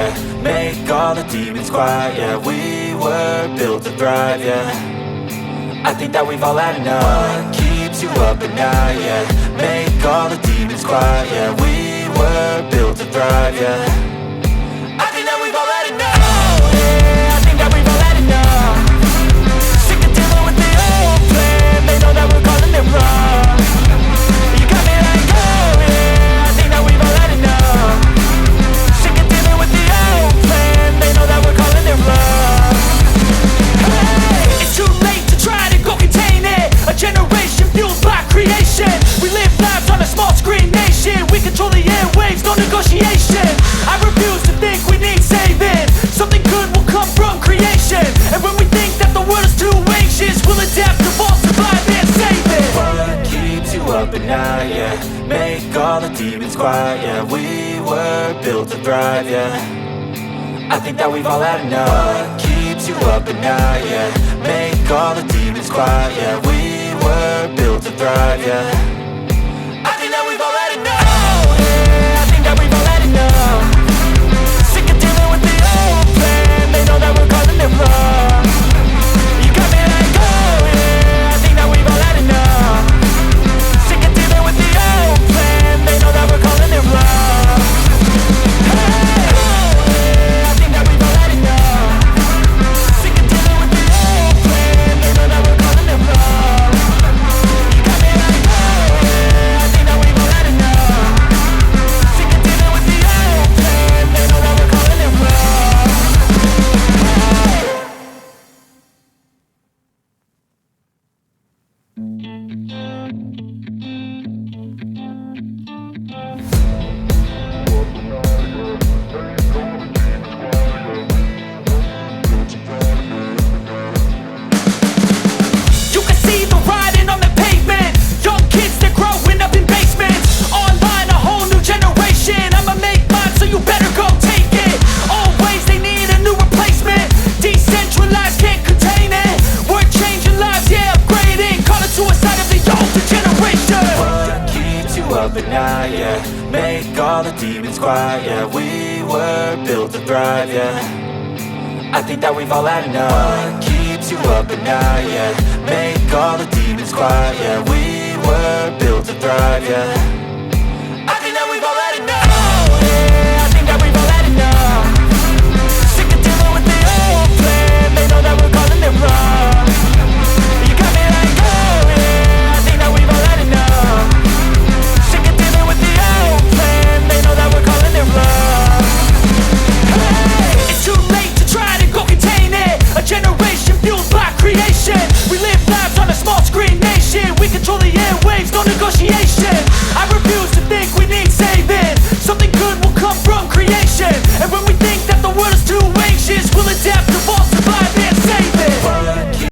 yeah. Make all the demons quiet, yeah. We were built to thrive, yeah. I think that we've all had enough. What keeps you up at night, yeah. Make all the demons quiet, yeah. We were built to thrive, yeah. I think that we've all had enough. Oh, yeah, I think that we've all had enough. Sick of dealing with the old plan. They know that we're calling it wrong. You got me like, oh yeah, I think that we've all had enough. Sick of dealing with the old plan. They know that we're calling it wrong. Hey, it's too late to try to go contain it. A generation fueled by creation. We live lives on a small screen nation. We control the airwaves, no negotiation. I refuse to think we need saving. Something good will come from creation. And when we think that the world is too anxious, we'll adapt, evolve, survive and save it. What keeps you up at night, yeah. Make all the demons quiet, yeah. We were built to thrive, yeah. I think that we've all had enough. What keeps you up at night, yeah. Make all the demons quiet, yeah. We were built to thrive, yeah. I think that we've all had enough. Oh yeah, I think that we've all had enough. Sick of dealing with the old plan. They know that we're calling it wrong. You got me like, oh yeah, I think that we've all had enough. Sick of dealing with the old plan. They know that we're calling it wrong. Hey, oh yeah, I think that we've all had enough. Sick of dealing with the old plan. They know that we're calling it wrong. You got me like, oh yeah, I think that we've all had enough. Sick of dealing with the old plan. They know that we're calling it wrong. You can see the writing on the pavement. Young kids, they're growing up in basements. Online, a whole new generation. I'ma make mine, so you better go take it. Always, they need a new replacement. Decentralized, can't contain it. We're changing lives, yeah, upgrading. Call it suicide of the older generation. What keeps you up at night, yeah. Make all the demons quiet, yeah. We were built to thrive, yeah. I think that we've all had enough. What keeps you up at night, yeah. Make all the demons quiet, yeah. We were built to thrive, yeah.